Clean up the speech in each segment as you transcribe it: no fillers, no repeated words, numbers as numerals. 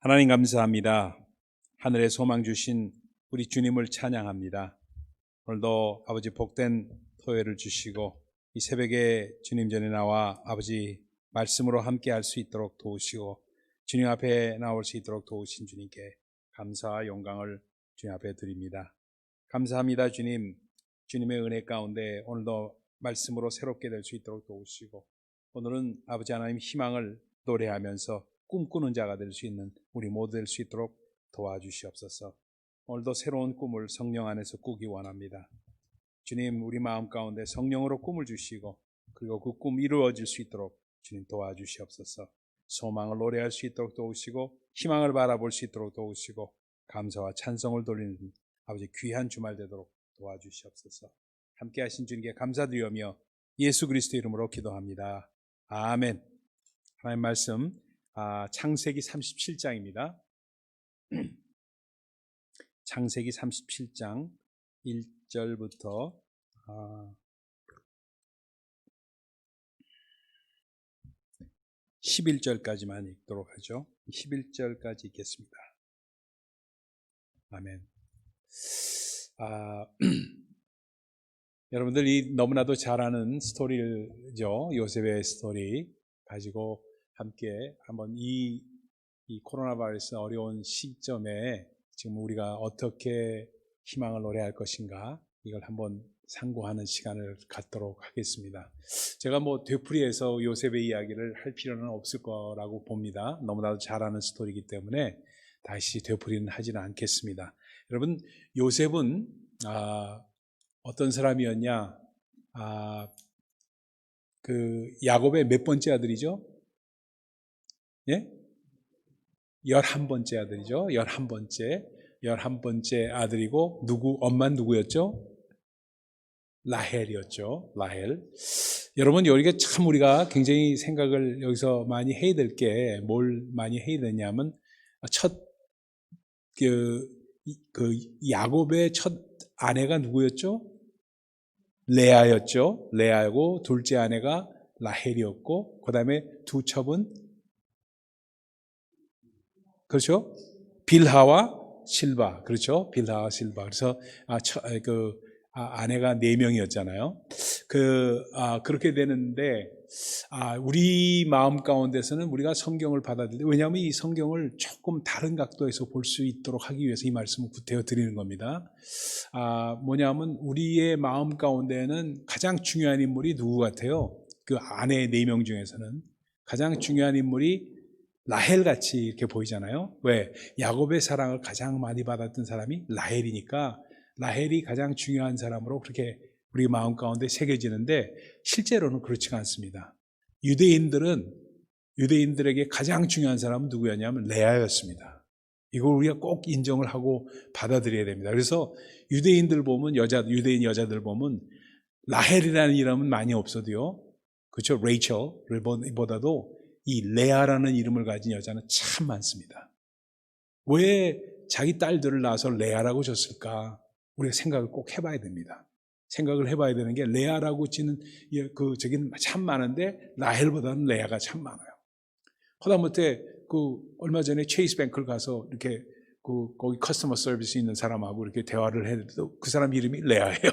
하나님 감사합니다. 하늘의 소망 주신 우리 주님을 찬양합니다. 오늘도 아버지 복된 토요일을 주시고 이 새벽에 주님 전에 나와 아버지 말씀으로 함께 할 수 있도록 도우시고 주님 앞에 나올 수 있도록 도우신 주님께 감사와 영광을 주님 앞에 드립니다. 감사합니다. 주님, 주님의 은혜 가운데 오늘도 말씀으로 새롭게 될 수 있도록 도우시고 오늘은 아버지 하나님 희망을 노래하면서 꿈꾸는 자가 될 수 있는 우리 모두 될 수 있도록 도와주시옵소서. 오늘도 새로운 꿈을 성령 안에서 꾸기 원합니다. 주님, 우리 마음 가운데 성령으로 꿈을 주시고 그리고 그 꿈 이루어질 수 있도록 주님 도와주시옵소서. 소망을 노래할 수 있도록 도우시고 희망을 바라볼 수 있도록 도우시고 감사와 찬송을 돌리는 아버지 귀한 주말 되도록 도와주시옵소서. 함께 하신 주님께 감사드리며 예수 그리스도 이름으로 기도합니다. 아멘. 하나님 말씀 창세기 37장입니다. 창세기 37장 1절부터 11절까지만 읽도록 하죠. 11절까지 읽겠습니다. 아멘. 여러분들이 너무나도 잘 아는 스토리죠. 요셉의 스토리 가지고 함께 한번 이 코로나 바이러스 어려운 시점에 지금 우리가 어떻게 희망을 노래할 것인가 이걸 한번 상고하는 시간을 갖도록 하겠습니다. 제가 되풀이해서 요셉의 이야기를 할 필요는 없을 거라고 봅니다. 너무나도 잘 아는 스토리이기 때문에 다시 되풀이는 하지는 않겠습니다. 여러분, 요셉은 어떤 사람이었냐? 야곱의 몇 번째 아들이죠? 예? 11번째 아들이죠. 11번째 아들이고 엄마는 누구였죠? 라헬이었죠. 라헬. 여러분, 여기가 참 우리가 굉장히 생각을 여기서 많이 해야 될 게 뭘 많이 해야 되냐면 야곱의 첫 아내가 누구였죠? 레아였죠. 레아고 둘째 아내가 라헬이었고 그 다음에 두 첩은 그렇죠? 빌하와 실바. 그렇죠? 빌하와 실바. 그래서 아내가 4명이었잖아요. 그렇게 되는데 우리 마음 가운데서는 우리가 성경을 받아들일 때, 왜냐하면 이 성경을 조금 다른 각도에서 볼 수 있도록 하기 위해서 이 말씀을 구태여 드리는 겁니다. 뭐냐면 우리의 마음 가운데는 가장 중요한 인물이 누구 같아요? 그 아내 4명 중에서는 가장 중요한 인물이 라헬같이 이렇게 보이잖아요. 왜? 야곱의 사랑을 가장 많이 받았던 사람이 라헬이니까 라헬이 가장 중요한 사람으로 그렇게 우리 마음 가운데 새겨지는데 실제로는 그렇지가 않습니다. 유대인들에게 가장 중요한 사람은 누구였냐면 레아였습니다. 이걸 우리가 꼭 인정을 하고 받아들여야 됩니다. 그래서 유대인 여자들 보면 라헬이라는 이름은 많이 없어도요. 그렇죠? 레이첼보다도 이 레아라는 이름을 가진 여자는 참 많습니다. 왜 자기 딸들을 낳아서 레아라고 줬을까? 우리가 생각을 꼭 해봐야 됩니다. 생각을 해봐야 되는 게 레아라고 지는 저기는 참 많은데 라헬보다는 레아가 참 많아요. 하다못해 얼마 전에 체이스 뱅크를 가서 이렇게 거기 커스터머 서비스 있는 사람하고 이렇게 대화를 해도 그 사람 이름이 레아예요.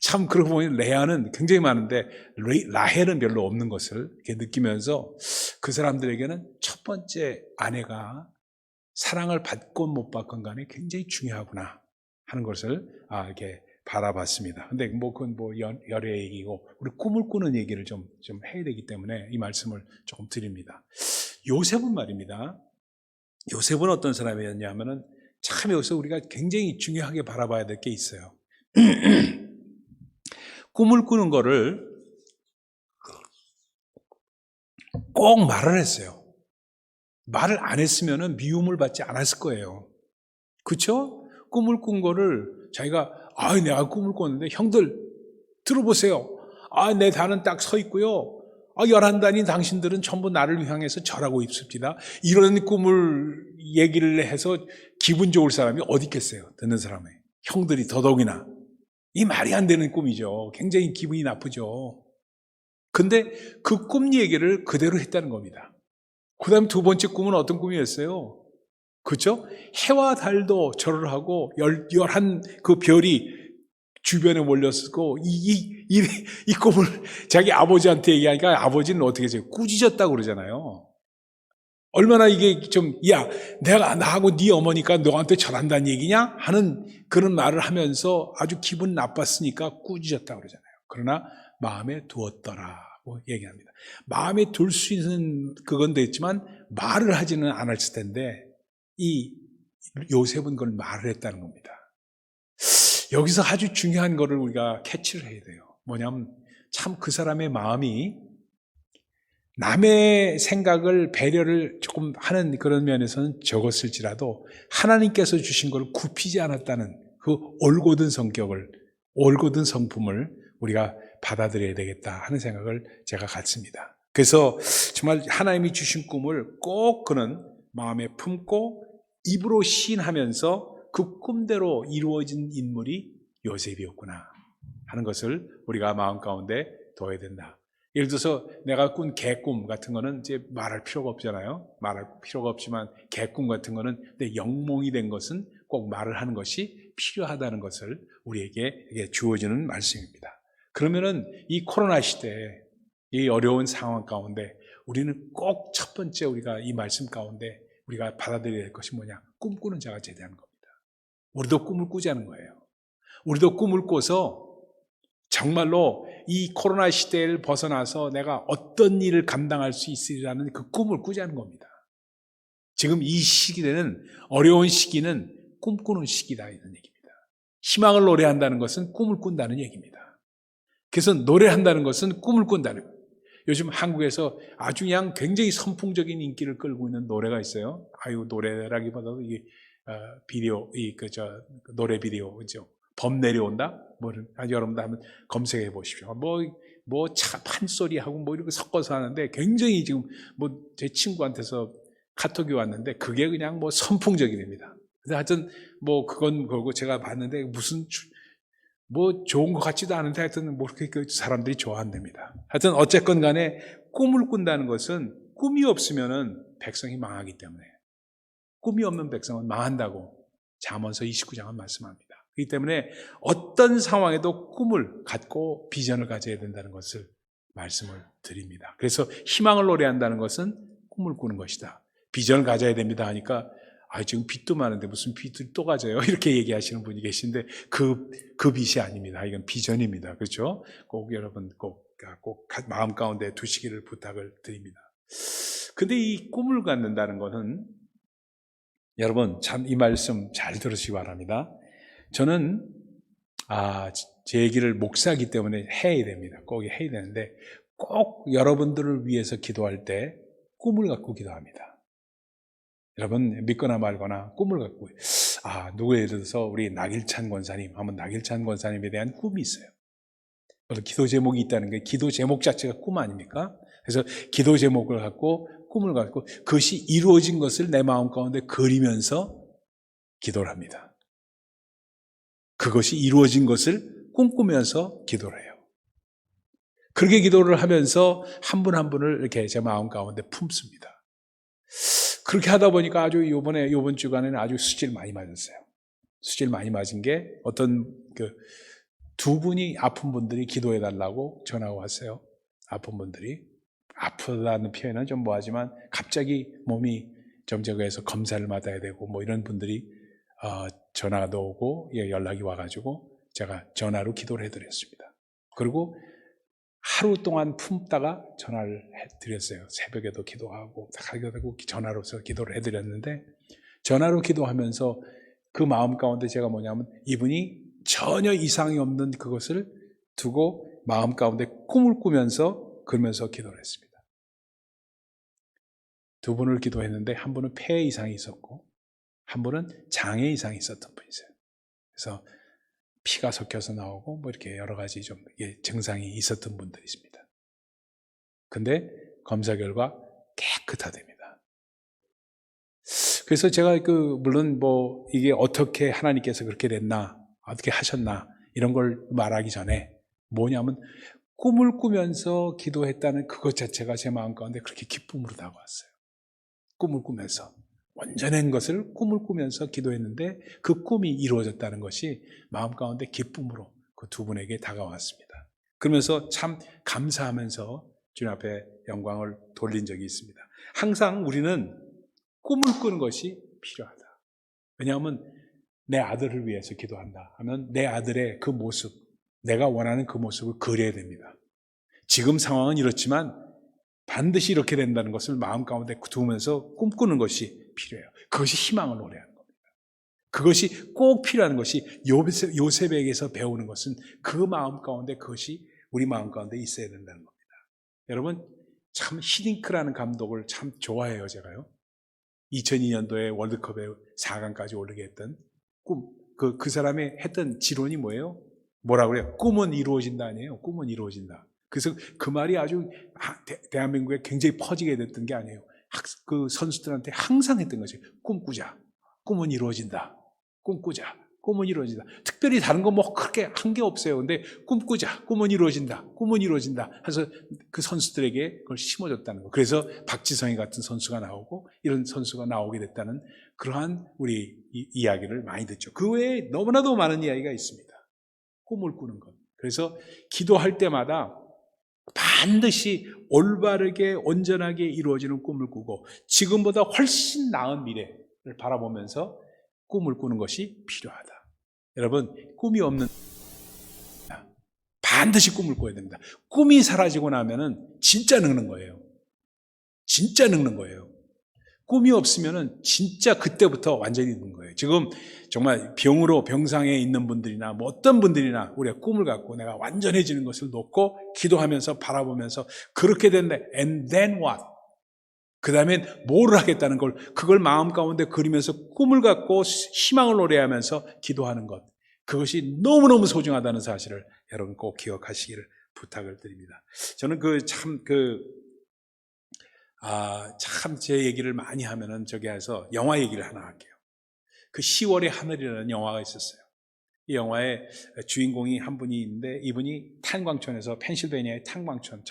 참 그러고 보면 레아는 굉장히 많은데 라헬은 별로 없는 것을 이렇게 느끼면서 그 사람들에게는 첫 번째 아내가 사랑을 받건 못 받건 간에 굉장히 중요하구나 하는 것을 이렇게 바라봤습니다. 근데 그건 여러 얘기고 우리 꿈을 꾸는 얘기를 좀 해야 되기 때문에 이 말씀을 조금 드립니다. 요셉은 말입니다. 요셉은 어떤 사람이었냐 하면은 참 여기서 우리가 굉장히 중요하게 바라봐야 될 게 있어요. 꿈을 꾸는 거를 꼭 말을 했어요. 말을 안 했으면 미움을 받지 않았을 거예요. 그렇죠? 꿈을 꾼 거를 자기가 내가 꿈을 꿨는데 형들 들어보세요. 내 단은 딱 서 있고요. 11단인 당신들은 전부 나를 향해서 절하고 있습니다. 이런 꿈을 얘기를 해서 기분 좋을 사람이 어디 있겠어요? 듣는 사람이. 형들이 더더욱이나. 이 말이 안 되는 꿈이죠. 굉장히 기분이 나쁘죠. 근데 그 꿈 얘기를 그대로 했다는 겁니다. 그 다음 두 번째 꿈은 어떤 꿈이었어요? 그렇죠? 해와 달도 절을 하고 열한 그 별이 주변에 몰렸고 이 꿈을 자기 아버지한테 얘기하니까 아버지는 어떻게 해요? 꾸짖었다고 그러잖아요. 얼마나 이게 좀, 야, 내가 나하고 네 어머니가 너한테 절한다는 얘기냐? 하는 그런 말을 하면서 아주 기분 나빴으니까 꾸짖었다고 그러잖아요. 그러나 마음에 두었더라고 얘기합니다. 마음에 둘 수 있는 그건 됐지만 말을 하지는 않았을 텐데 이 요셉은 그걸 말을 했다는 겁니다. 여기서 아주 중요한 거를 우리가 캐치를 해야 돼요. 뭐냐면 참 그 사람의 마음이 남의 생각을 배려를 조금 하는 그런 면에서는 적었을지라도 하나님께서 주신 걸 굽히지 않았다는 그 올곧은 성격을, 올곧은 성품을 우리가 받아들여야 되겠다 하는 생각을 제가 갖습니다. 그래서 정말 하나님이 주신 꿈을 꼭 그는 마음에 품고 입으로 시인하면서 그 꿈대로 이루어진 인물이 요셉이었구나 하는 것을 우리가 마음 가운데 둬야 된다. 예를 들어서 내가 꾼 개꿈 같은 거는 이제 말할 필요가 없잖아요. 말할 필요가 없지만 개꿈 같은 거는 내 영몽이 된 것은 꼭 말을 하는 것이 필요하다는 것을 우리에게 주어지는 말씀입니다. 그러면은 이 코로나 시대에 이 어려운 상황 가운데 우리는 꼭 첫 번째 우리가 이 말씀 가운데 우리가 받아들여야 될 것이 뭐냐? 꿈꾸는 자가 제대하는 겁니다. 우리도 꿈을 꾸자는 거예요. 우리도 꿈을 꿔서 정말로 이 코로나 시대를 벗어나서 내가 어떤 일을 감당할 수 있으리라는 그 꿈을 꾸자는 겁니다. 지금 이 시기에는 어려운 시기는 꿈꾸는 시기다 이런 얘기입니다. 희망을 노래한다는 것은 꿈을 꾼다는 얘기입니다. 그래서 노래한다는 것은 꿈을 꾼다는 거예요. 요즘 한국에서 아주 그냥 굉장히 선풍적인 인기를 끌고 있는 노래가 있어요. 아유 노래라기보다도 이게 비디오, 노래 비디오 그죠? 범 내려온다? 여러분도 한번 검색해 보십시오. 판소리하고 이렇게 섞어서 하는데 굉장히 지금 제 친구한테서 카톡이 왔는데 그게 그냥 선풍적이랍니다. 근데 하여튼 그건 그거고 제가 봤는데 무슨 좋은 것 같지도 않은데 하여튼 그렇게 사람들이 좋아한답니다. 하여튼 어쨌건 간에 꿈을 꾼다는 것은 꿈이 없으면은 백성이 망하기 때문에 꿈이 없는 백성은 망한다고 잠언서 29장은 말씀합니다. 그렇기 때문에 어떤 상황에도 꿈을 갖고 비전을 가져야 된다는 것을 말씀을 드립니다. 그래서 희망을 노래한다는 것은 꿈을 꾸는 것이다. 비전을 가져야 됩니다 하니까 지금 빚도 많은데 무슨 빚을 또 가져요? 이렇게 얘기하시는 분이 계신데 그 빚이 아닙니다. 이건 비전입니다. 그렇죠? 꼭 여러분 꼭 마음 가운데 두시기를 부탁을 드립니다. 근데 이 꿈을 갖는다는 것은 여러분 참 이 말씀 잘 들으시기 바랍니다. 저는 제 얘기를 목사이기 때문에 해야 됩니다. 꼭 해야 되는데 꼭 여러분들을 위해서 기도할 때 꿈을 갖고 기도합니다. 여러분 믿거나 말거나 꿈을 갖고 누구 예를 들어서 우리 나길찬 권사님 하면 나길찬 권사님에 대한 꿈이 있어요. 기도 제목이 있다는 게 기도 제목 자체가 꿈 아닙니까? 그래서 기도 제목을 갖고 꿈을 갖고 그것이 이루어진 것을 내 마음 가운데 그리면서 기도를 합니다. 그것이 이루어진 것을 꿈꾸면서 기도를 해요. 그렇게 기도를 하면서 한 분 한 분을 이렇게 제 마음 가운데 품습니다. 그렇게 하다 보니까 이번 주간에는 아주 수질 많이 맞았어요. 수질 많이 맞은 게 어떤 두 분이 아픈 분들이 기도해 달라고 전화가 왔어요. 아픈 분들이. 아프다는 표현은 좀 뭐하지만 갑자기 몸이 정적해서 검사를 받아야 되고 이런 분들이 전화도 오고 연락이 와가지고 제가 전화로 기도를 해드렸습니다. 그리고 하루 동안 품다가 전화를 해드렸어요. 새벽에도 기도하고 전화로서 기도를 해드렸는데 전화로 기도하면서 그 마음 가운데 제가 뭐냐면 이분이 전혀 이상이 없는 그것을 두고 마음 가운데 꿈을 꾸면서 그러면서 기도를 했습니다. 두 분을 기도했는데 한 분은 폐 이상이 있었고 한 분은 장애 이상이 있었던 분이세요. 그래서 피가 섞여서 나오고 이렇게 여러 가지 좀 증상이 있었던 분들이 있습니다. 근데 검사 결과 깨끗하답니다. 그래서 제가 물론 이게 어떻게 하나님께서 그렇게 됐나, 어떻게 하셨나 이런 걸 말하기 전에 뭐냐면 꿈을 꾸면서 기도했다는 그것 자체가 제 마음 가운데 그렇게 기쁨으로 다가왔어요. 꿈을 꾸면서 온전한 것을 꿈을 꾸면서 기도했는데 그 꿈이 이루어졌다는 것이 마음 가운데 기쁨으로 그 두 분에게 다가왔습니다. 그러면서 참 감사하면서 주님 앞에 영광을 돌린 적이 있습니다. 항상 우리는 꿈을 꾸는 것이 필요하다. 왜냐하면 내 아들을 위해서 기도한다 하면 내 아들의 그 모습, 내가 원하는 그 모습을 그려야 됩니다. 지금 상황은 이렇지만 반드시 이렇게 된다는 것을 마음 가운데 두면서 꿈꾸는 것이 필요해요. 그것이 희망을 노래하는 겁니다. 그것이 꼭 필요한 것이 요셉에게서 배우는 것은 그 마음 가운데 그것이 우리 마음 가운데 있어야 된다는 겁니다. 여러분 참 히딩크라는 감독을 참 좋아해요. 제가요. 2002년도에 월드컵에 4강까지 오르게 했던 꿈, 그 사람이 했던 지론이 뭐예요? 뭐라고 그래요? 꿈은 이루어진다 아니에요? 꿈은 이루어진다. 그래서 그 말이 아주 대한민국에 굉장히 퍼지게 됐던 게 아니에요. 그 선수들한테 항상 했던 거죠. 꿈꾸자. 꿈은 이루어진다. 꿈꾸자. 꿈은 이루어진다. 특별히 다른 거 뭐 그렇게 한 게 없어요. 근데 꿈꾸자. 꿈은 이루어진다. 꿈은 이루어진다. 해서 그 선수들에게 그걸 심어줬다는 거. 그래서 박지성이 같은 선수가 나오고 이런 선수가 나오게 됐다는 그러한 우리 이야기를 많이 듣죠. 그 외에 너무나도 많은 이야기가 있습니다. 꿈을 꾸는 것. 그래서 기도할 때마다 반드시 올바르게 온전하게 이루어지는 꿈을 꾸고 지금보다 훨씬 나은 미래를 바라보면서 꿈을 꾸는 것이 필요하다. 여러분 꿈이 없는 반드시 꿈을 꿔야 됩니다. 꿈이 사라지고 나면은 진짜 늙는 거예요. 진짜 늙는 거예요. 꿈이 없으면은 진짜 그때부터 완전히 늙는 거예요. 지금 정말 병상에 있는 분들이나 뭐 어떤 분들이나 우리가 꿈을 갖고 내가 완전해지는 것을 놓고 기도하면서 바라보면서 그렇게 됐네. And then what? 그 다음엔 뭘 하겠다는 걸 그걸 마음 가운데 그리면서 꿈을 갖고 희망을 노래하면서 기도하는 것. 그것이 너무너무 소중하다는 사실을 여러분 꼭 기억하시기를 부탁을 드립니다. 저는 참 제 얘기를 많이 하면은 저기 해서 영화 얘기를 하나 할게요. 그 10월의 하늘이라는 영화가 있었어요. 이 영화의 주인공이 한 분이 있는데 이분이 탄광촌에서 펜실베니아의 탄광촌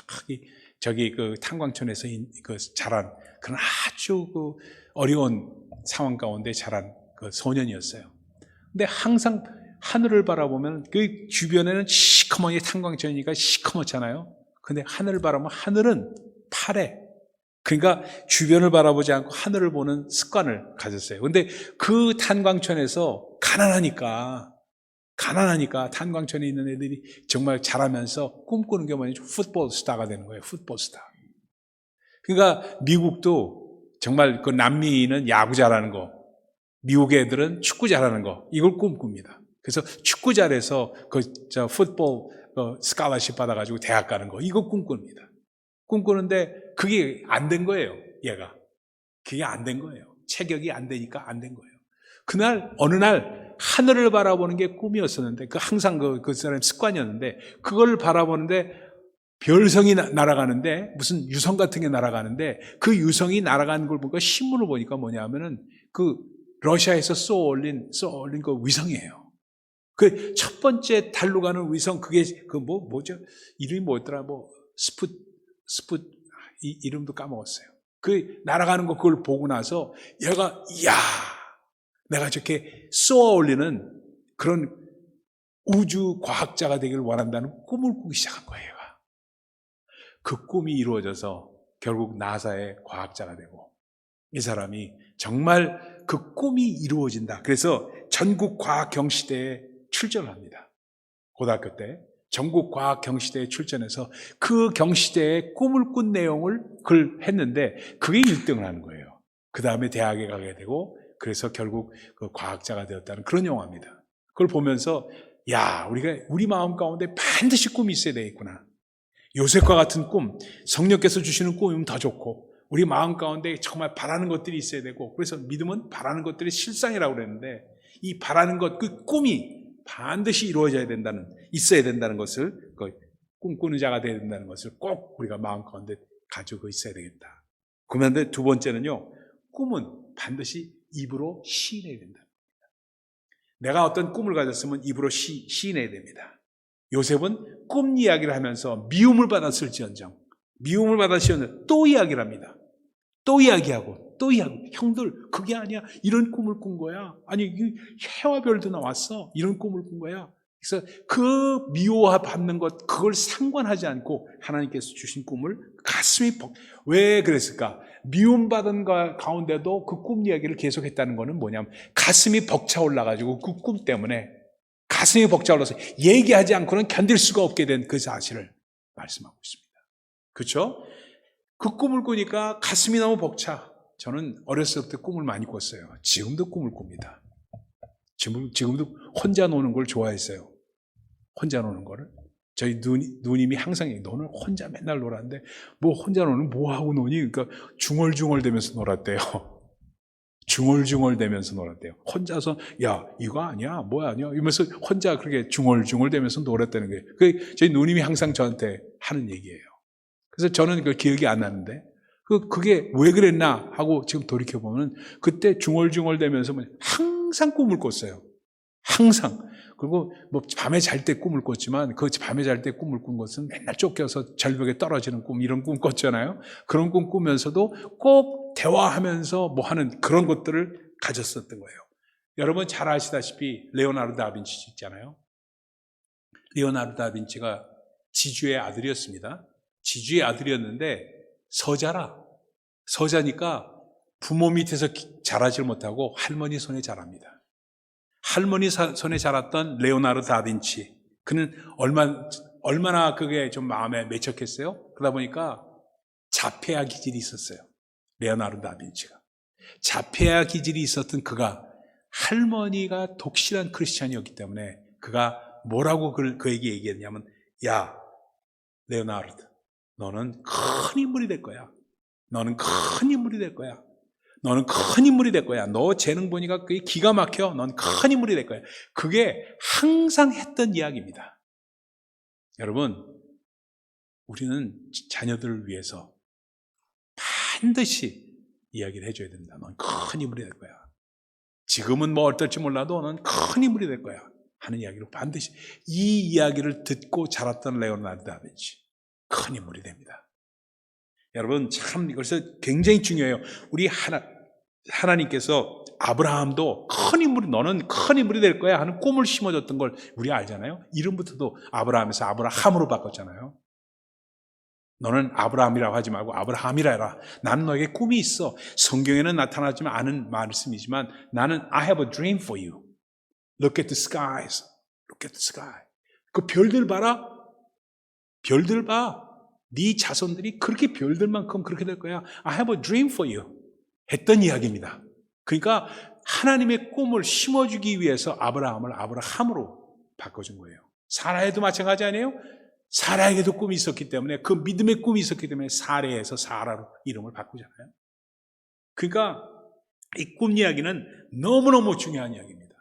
저기 그 탄광촌에서 자란 그런 아주 어려운 상황 가운데 자란 그 소년이었어요. 근데 항상 하늘을 바라보면 그 주변에는 시커먼 탄광촌이니까 시커멓잖아요. 근데 하늘을 바라보면 하늘은 파래. 그러니까 주변을 바라보지 않고 하늘을 보는 습관을 가졌어요. 근데 그 탄광촌에서 가난하니까 탄광촌에 있는 애들이 정말 자라면서 꿈꾸는 게 뭐냐면 풋볼 스타가 되는 거예요. 풋볼 스타. 그러니까 미국도 정말 그 남미는 야구 잘하는 거, 미국 애들은 축구 잘하는 거 이걸 꿈꿉니다. 그래서 축구 잘해서 풋볼 스칼러십 받아가지고 대학 가는 거 이거 꿈꿉니다. 꿈꾸는데 그게 안 된 거예요. 얘가. 그게 안 된 거예요. 체격이 안 되니까 안 된 거예요. 그날 어느 날 하늘을 바라보는 게 꿈이었었는데 항상 그 사람의 습관이었는데 그걸 바라보는데 별성이 날아가는데 무슨 유성 같은 게 날아가는데 그 유성이 날아가는 걸 보니까 신문을 보니까 뭐냐면은 그 러시아에서 쏘올린 그 위성이에요. 그 첫 번째 달로 가는 위성 그게 뭐죠? 이름이 뭐였더라? 이름도 까먹었어요. 그 날아가는 거 그걸 보고 나서 얘가 이야 내가 저렇게 쏘아 올리는 그런 우주 과학자가 되기를 원한다는 꿈을 꾸기 시작한 거예요. 그 꿈이 이루어져서 결국 나사의 과학자가 되고 이 사람이 정말 그 꿈이 이루어진다. 그래서 전국 과학 경시대에 출전을 합니다. 고등학교 때 전국 과학 경시대에 출전해서 그 경시대의 꿈을 꾼 내용을 했는데 그게 1등을 하는 거예요. 그 다음에 대학에 가게 되고 그래서 결국 그 과학자가 되었다는 그런 영화입니다. 그걸 보면서 우리 마음 가운데 반드시 꿈이 있어야 되겠구나. 요셉과 같은 꿈, 성령께서 주시는 꿈이면 더 좋고 우리 마음 가운데 정말 바라는 것들이 있어야 되고 그래서 믿음은 바라는 것들이 실상이라고 그랬는데 이 바라는 것, 그 꿈이 반드시 이루어져야 있어야 된다는 것을 꿈꾸는 자가 되어야 된다는 것을 꼭 우리가 마음 가운데 가지고 있어야 되겠다. 그런데 두 번째는요, 꿈은 반드시 입으로 시인해야 된다. 내가 어떤 꿈을 가졌으면 입으로 시인해야 됩니다. 요셉은 꿈 이야기를 하면서 미움을 받았을지언정 또 이야기를 합니다. 또 이야기하고 또 형들 그게 아니야. 이런 꿈을 꾼 거야. 아니 해와 별도 나왔어. 이런 꿈을 꾼 거야. 그래서 그 미워받는 것 그걸 상관하지 않고 하나님께서 주신 꿈을 가슴이 왜 그랬을까? 미움받은 것 가운데도 그 꿈 이야기를 계속했다는 것은 뭐냐면 가슴이 벅차올라가지고 그 꿈 때문에 가슴이 벅차올라서 얘기하지 않고는 견딜 수가 없게 된 그 사실을 말씀하고 있습니다. 그렇죠? 그 꿈을 꾸니까 가슴이 너무 벅차. 저는 어렸을 때부터 꿈을 많이 꿨어요. 지금도 꿈을 꿉니다. 지금도 혼자 노는 걸 좋아했어요. 혼자 노는 거를. 저희 누님이 항상 너는 혼자 맨날 놀았는데 뭐 혼자 노는 뭐 하고 노니? 그러니까 중얼중얼대면서 놀았대요. 중얼중얼대면서 놀았대요. 혼자서 야 이거 아니야 뭐야 아니야 이러면서 혼자 그렇게 중얼중얼대면서 놀았다는 거예요. 그 저희 누님이 항상 저한테 하는 얘기예요. 그래서 저는 그 기억이 안 나는데 그게 왜 그랬나 하고 지금 돌이켜보면 그때 중얼중얼대면서 항상 꿈을 꿨어요. 항상. 그리고 뭐 밤에 잘 때 꿈을 꿨지만 그 밤에 잘 때 꿈을 꾼 것은 맨날 쫓겨서 절벽에 떨어지는 꿈 이런 꿈 꿨잖아요. 그런 꿈 꾸면서도 꼭 대화하면서 뭐 하는 그런 것들을 가졌었던 거예요. 여러분 잘 아시다시피 레오나르도 다빈치 있잖아요. 레오나르도 다빈치가 지주의 아들이었습니다. 지주의 아들이었는데 서자니까 부모 밑에서 자라질 못하고 할머니 손에 자랍니다. 할머니 손에 자랐던 레오나르도 다빈치. 그는 얼마나 그게 좀 마음에 맺혔겠어요? 그러다 보니까 자폐아 기질이 있었어요. 레오나르도 다빈치가. 자폐아 기질이 있었던 그가 할머니가 독실한 크리스찬이었기 때문에 그가 뭐라고 그에게 얘기했냐면 야, 레오나르도 너는 큰 인물이 될 거야. 너는 큰 인물이 될 거야. 너는 큰 인물이 될 거야. 너 재능 보니까 그게 기가 막혀. 넌 큰 인물이 될 거야. 그게 항상 했던 이야기입니다. 여러분, 우리는 자녀들을 위해서 반드시 이야기를 해줘야 된다. 넌 큰 인물이 될 거야. 지금은 뭐 어떨지 몰라도 넌 큰 인물이 될 거야. 하는 이야기로 반드시 이 이야기를 듣고 자랐던 레오나르도 다빈치. 큰 인물이 됩니다. 여러분 참 이것이 굉장히 중요해요. 우리 하나님께서 아브라함도 큰 인물이 너는 큰 인물이 될 거야 하는 꿈을 심어줬던 걸 우리 알잖아요. 이름부터도 아브라함에서 아브라함으로 바꿨잖아요. 너는 아브라함이라고 하지 말고 아브라함이라 해라. 나는 너에게 꿈이 있어. 성경에는 나타나지 않은 말씀이지만 나는 I have a dream for you. Look at the skies. Look at the sky. 그 별들 봐라. 별들 봐. 네 자손들이 그렇게 별들만큼 그렇게 될 거야. I have a dream for you. 했던 이야기입니다. 그러니까 하나님의 꿈을 심어주기 위해서 아브라함을 아브라함으로 바꿔준 거예요. 사라에도 마찬가지 아니에요? 사라에게도 꿈이 있었기 때문에 그 믿음의 꿈이 있었기 때문에 사레에서 사라로 이름을 바꾸잖아요. 그러니까 이 꿈 이야기는 너무너무 중요한 이야기입니다.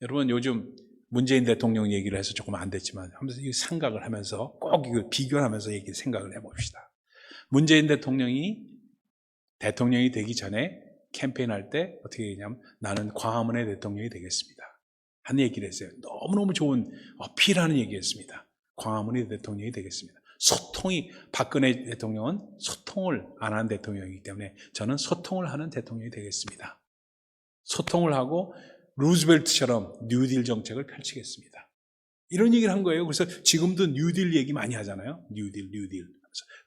여러분 요즘 문재인 대통령 얘기를 해서 조금 안 됐지만 하면서 이 생각을 하면서 꼭 이거 비교를 하면서 생각을 해봅시다. 문재인 대통령이 되기 전에 캠페인할 때 어떻게 했냐면 나는 광화문의 대통령이 되겠습니다 하는 얘기를 했어요. 너무너무 좋은 어필하는 얘기였습니다. 광화문의 대통령이 되겠습니다. 박근혜 대통령은 소통을 안 하는 대통령이기 때문에 저는 소통을 하는 대통령이 되겠습니다. 소통을 하고 루즈벨트처럼 뉴딜 정책을 펼치겠습니다. 이런 얘기를 한 거예요. 그래서 지금도 뉴딜 얘기 많이 하잖아요. 뉴딜.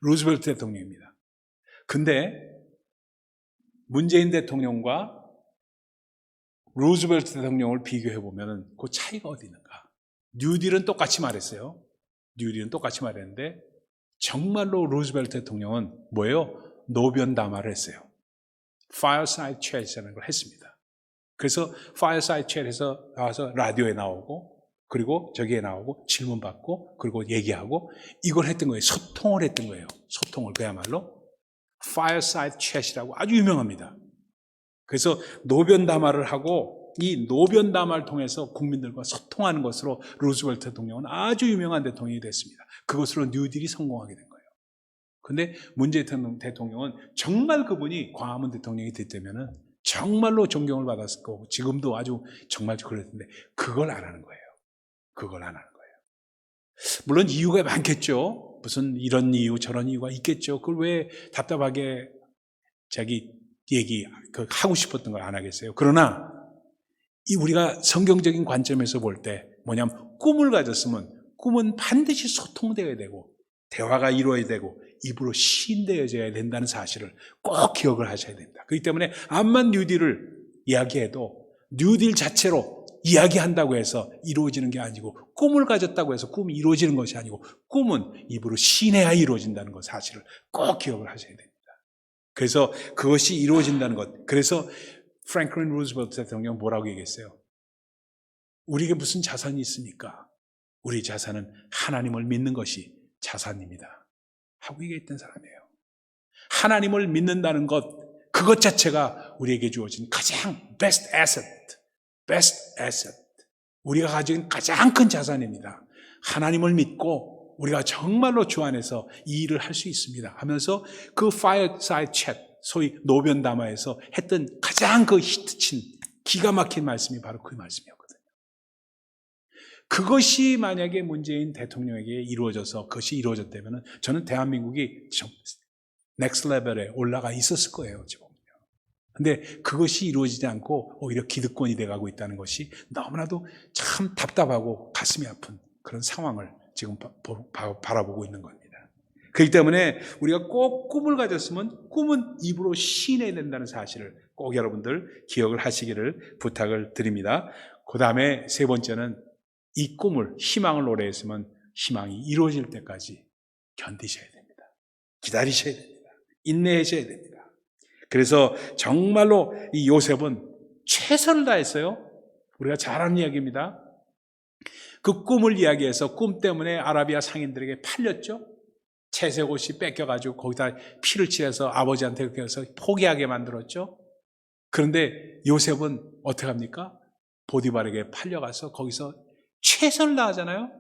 루즈벨트 대통령입니다. 근데 문재인 대통령과 루즈벨트 대통령을 비교해보면 그 차이가 어디 있는가? 뉴딜은 똑같이 말했어요. 뉴딜은 똑같이 말했는데 정말로 루즈벨트 대통령은 뭐예요? 노변담화를 했어요. Fireside Chat이라는 걸 했습니다. 그래서 Fireside Chat에서 나와서 라디오에 나오고 그리고 저기에 나오고 질문받고 그리고 얘기하고 이걸 했던 거예요. 소통을 했던 거예요. 소통을 그야말로 Fireside Chat이라고 아주 유명합니다. 그래서 노변담화를 하고 이 노변담화를 통해서 국민들과 소통하는 것으로 루즈벨트 대통령은 아주 유명한 대통령이 됐습니다. 그것으로 뉴딜이 성공하게 된 거예요. 그런데 문재인 대통령은 정말 그분이 광화문 대통령이 됐다면 정말로 존경을 받았을 거고 지금도 아주 정말 그럴 텐데 그걸 안 하는 거예요. 그걸 안 하는 거예요. 물론 이유가 많겠죠. 무슨 이런 이유 저런 이유가 있겠죠. 그걸 왜 답답하게 자기 하고 싶었던 걸 안 하겠어요. 그러나 우리가 성경적인 관점에서 볼 때 뭐냐면 꿈을 가졌으면 꿈은 반드시 소통되어야 되고 대화가 이루어야 되고 입으로 시인되어져야 된다는 사실을 꼭 기억을 하셔야 됩니다. 그렇기 때문에 암만 뉴딜을 이야기해도 뉴딜 자체로 이야기한다고 해서 이루어지는 게 아니고 꿈을 가졌다고 해서 꿈이 이루어지는 것이 아니고 꿈은 입으로 시인해야 이루어진다는 것 사실을 꼭 기억을 하셔야 됩니다. 그래서 그것이 이루어진다는 것. 그래서 프랭클린 루즈벨트 대통령 뭐라고 얘기했어요? 우리에게 무슨 자산이 있습니까? 우리 자산은 하나님을 믿는 것이 자산입니다 하고 얘기했던 사람이에요. 하나님을 믿는다는 것, 그것 자체가 우리에게 주어진 가장 best asset. 우리가 가진 가장 큰 자산입니다. 하나님을 믿고 우리가 정말로 주 안에서 이 일을 할 수 있습니다 하면서 그 fireside chat, 소위 노변 담화에서 했던 가장 그 히트친 기가 막힌 말씀이 바로 그 말씀이었거든요. 그것이 만약에 문재인 대통령에게 이루어져서 그것이 이루어졌다면 저는 대한민국이 넥스트 레벨에 올라가 있었을 거예요. 지금요. 근데 그것이 이루어지지 않고 오히려 기득권이 돼가고 있다는 것이 너무나도 참 답답하고 가슴이 아픈 그런 상황을 지금 바라보고 있는 겁니다. 그렇기 때문에 우리가 꼭 꿈을 가졌으면 꿈은 입으로 시인해야 된다는 사실을 꼭 여러분들 기억을 하시기를 부탁을 드립니다. 그 다음에 세 번째는 이 꿈을, 희망을 노래했으면 희망이 이루어질 때까지 견디셔야 됩니다. 기다리셔야 됩니다. 인내하셔야 됩니다. 그래서 정말로 이 요셉은 최선을 다했어요. 우리가 잘 아는 이야기입니다. 그 꿈을 이야기해서 꿈 때문에 아라비아 상인들에게 팔렸죠. 채색 옷이 뺏겨가지고 거기다 피를 칠해서 아버지한테 그렇게 해서 포기하게 만들었죠. 그런데 요셉은 어떻게 합니까? 보디발에게 팔려가서 거기서 최선을 다하잖아요.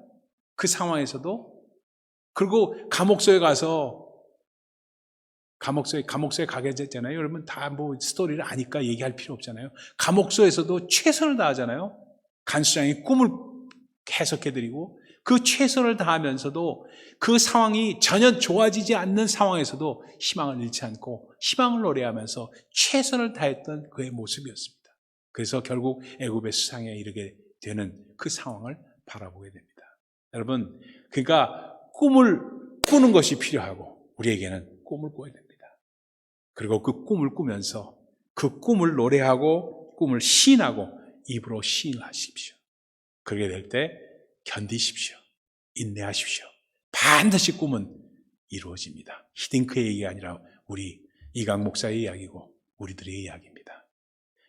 그 상황에서도. 그리고 감옥소에 가서 감옥소에 가게 됐잖아요. 여러분 다 뭐 스토리를 아니까 얘기할 필요 없잖아요. 감옥소에서도 최선을 다하잖아요. 간수장이 꿈을 해석해드리고 그 최선을 다하면서도 그 상황이 전혀 좋아지지 않는 상황에서도 희망을 잃지 않고 희망을 노래하면서 최선을 다했던 그의 모습이었습니다. 그래서 결국 애굽의 수상에 이르게 되는 그 상황을 바라보게 됩니다. 여러분, 그러니까 꿈을 꾸는 것이 필요하고 우리에게는 꿈을 꿔야 됩니다. 그리고 그 꿈을 꾸면서 그 꿈을 노래하고 꿈을 시인하고 입으로 시인하십시오. 그렇게 될 때 견디십시오. 인내하십시오. 반드시 꿈은 이루어집니다. 히딩크의 얘기가 아니라 우리 이강 목사의 이야기고 우리들의 이야기입니다.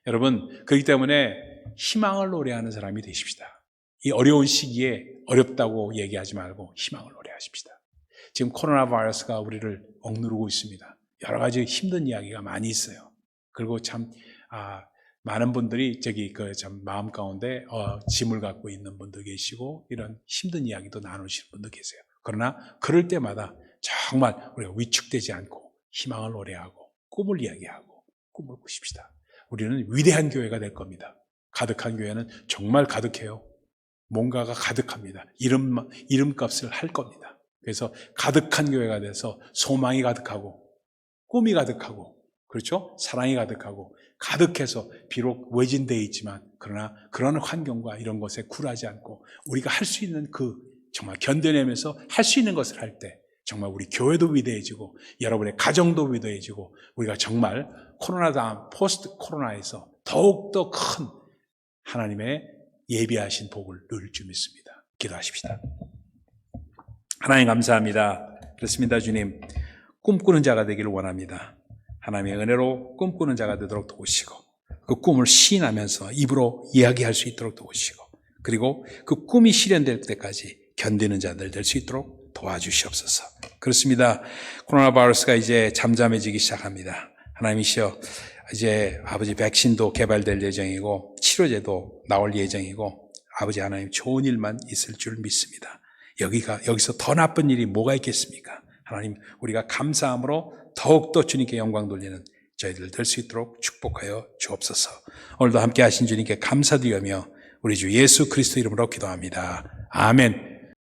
여러분, 그렇기 때문에 희망을 노래하는 사람이 되십시다. 이 어려운 시기에 어렵다고 얘기하지 말고 희망을 노래하십시다. 지금 코로나 바이러스가 우리를 억누르고 있습니다. 여러 가지 힘든 이야기가 많이 있어요. 그리고 참 많은 분들이 참 마음 가운데 짐을 갖고 있는 분도 계시고 이런 힘든 이야기도 나누시는 분도 계세요. 그러나 그럴 때마다 정말 우리가 위축되지 않고 희망을 노래하고 꿈을 이야기하고 꿈을 꾸십시다. 우리는 위대한 교회가 될 겁니다. 가득한 교회는 정말 가득해요. 뭔가가 가득합니다. 이름값을 할 겁니다. 그래서 가득한 교회가 돼서 소망이 가득하고 꿈이 가득하고 그렇죠? 사랑이 가득하고 가득해서 비록 외진되어 있지만 그러나 그런 환경과 이런 것에 굴하지 않고 우리가 할 수 있는 정말 견뎌내면서 할 수 있는 것을 할 때 정말 우리 교회도 위대해지고 여러분의 가정도 위대해지고 우리가 정말 코로나 다음 포스트 코로나에서 더욱더 큰 하나님의 예비하신 복을 누릴 줄 믿습니다. 기도하십시다. 하나님 감사합니다. 그렇습니다. 주님, 꿈꾸는 자가 되기를 원합니다. 하나님의 은혜로 꿈꾸는 자가 되도록 도우시고 그 꿈을 시인하면서 입으로 이야기할 수 있도록 도우시고 그리고 그 꿈이 실현될 때까지 견디는 자들 될 수 있도록 도와주시옵소서. 그렇습니다. 코로나 바이러스가 이제 잠잠해지기 시작합니다. 하나님이시여, 이제 아버지 백신도 개발될 예정이고 치료제도 나올 예정이고 아버지 하나님 좋은 일만 있을 줄 믿습니다. 여기서 더 나쁜 일이 뭐가 있겠습니까? 하나님, 우리가 감사함으로 더욱더 주님께 영광 돌리는 저희들 될 수 있도록 축복하여 주옵소서. 오늘도 함께 하신 주님께 감사드리며 우리 주 예수 그리스도 이름으로 기도합니다. 아멘.